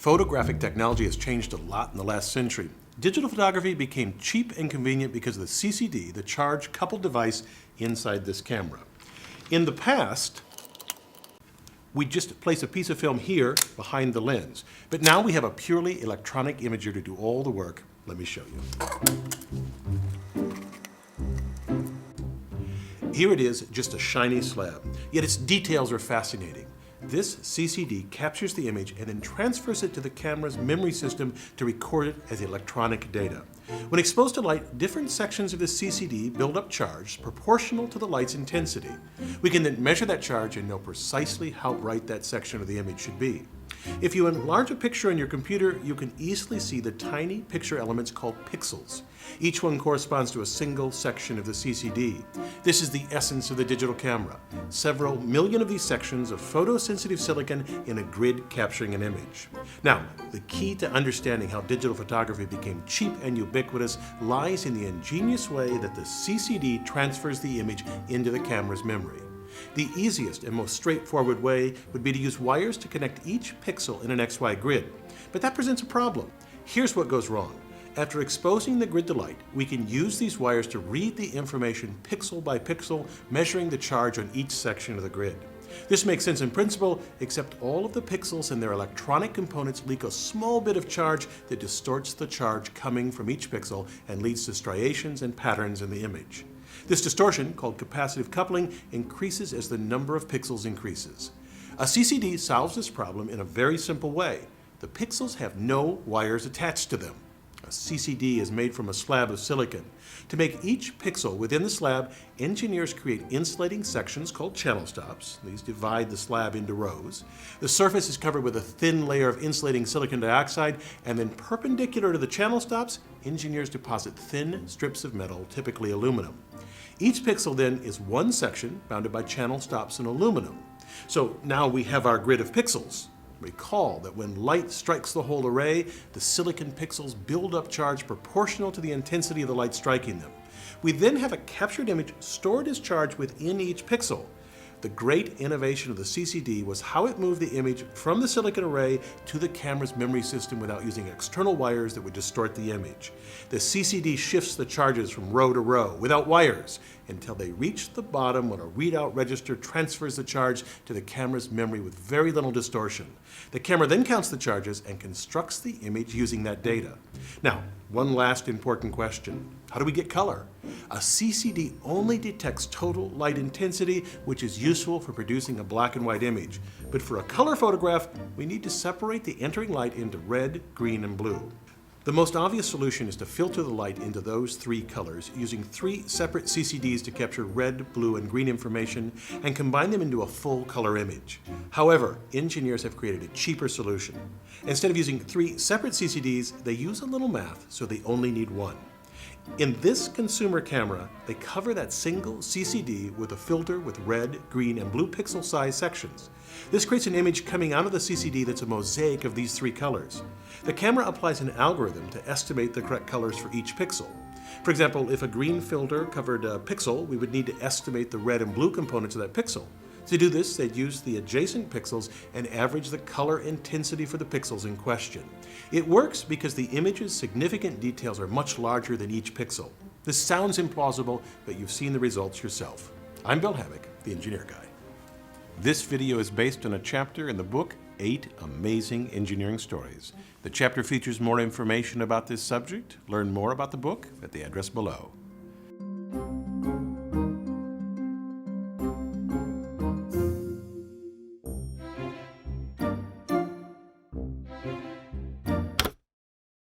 Photographic technology has changed a lot in the last century. Digital photography became cheap and convenient because of the CCD, the charge-coupled device inside this camera. In the past, we just place a piece of film here behind the lens. But now we have a purely electronic imager to do all the work. Let me show you. Here it is, just a shiny slab, yet its details are fascinating. This CCD captures the image and then transfers it to the camera's memory system to record it as electronic data. When exposed to light, different sections of the CCD build up charge proportional to the light's intensity. We can then measure that charge and know precisely how bright that section of the image should be. If you enlarge a picture on your computer, you can easily see the tiny picture elements called pixels. Each one corresponds to a single section of the CCD. This is the essence of the digital camera. Several million of these sections of photosensitive silicon in a grid capturing an image. Now, the key to understanding how digital photography became cheap and ubiquitous lies in the ingenious way that the CCD transfers the image into the camera's memory. The easiest and most straightforward way would be to use wires to connect each pixel in an XY grid. But that presents a problem. Here's what goes wrong. After exposing the grid to light, we can use these wires to read the information pixel by pixel, measuring the charge on each section of the grid. This makes sense in principle, except all of the pixels and their electronic components leak a small bit of charge that distorts the charge coming from each pixel and leads to striations and patterns in the image. This distortion, called capacitive coupling, increases as the number of pixels increases. A CCD solves this problem in a very simple way. The pixels have no wires attached to them. A CCD is made from a slab of silicon. To make each pixel within the slab, engineers create insulating sections called channel stops. These divide the slab into rows. The surface is covered with a thin layer of insulating silicon dioxide, and then perpendicular to the channel stops, engineers deposit thin strips of metal, typically aluminum. Each pixel then is one section bounded by channel stops in aluminum. So now we have our grid of pixels. Recall that when light strikes the whole array, the silicon pixels build up charge proportional to the intensity of the light striking them. We then have a captured image stored as charge within each pixel. The great innovation of the CCD was how it moved the image from the silicon array to the camera's memory system without using external wires that would distort the image. The CCD shifts the charges from row to row without wires until they reach the bottom when a readout register transfers the charge to the camera's memory with very little distortion. The camera then counts the charges and constructs the image using that data. Now, one last important question. How do we get color? A CCD only detects total light intensity, which is useful for producing a black and white image. But for a color photograph, we need to separate the entering light into red, green, and blue. The most obvious solution is to filter the light into those three colors using three separate CCDs to capture red, blue, and green information and combine them into a full color image. However, engineers have created a cheaper solution. Instead of using three separate CCDs, they use a little math, so they only need one. In this consumer camera, they cover that single CCD with a filter with red, green, and blue pixel size sections. This creates an image coming out of the CCD that's a mosaic of these three colors. The camera applies an algorithm to estimate the correct colors for each pixel. For example, if a green filter covered a pixel, we would need to estimate the red and blue components of that pixel. To do this, they'd use the adjacent pixels and average the color intensity for the pixels in question. It works because the image's significant details are much larger than each pixel. This sounds implausible, but you've seen the results yourself. I'm Bill Hammack, the Engineer Guy. This video is based on a chapter in the book, 8 Amazing Engineering Stories. The chapter features more information about this subject. Learn more about the book at the address below.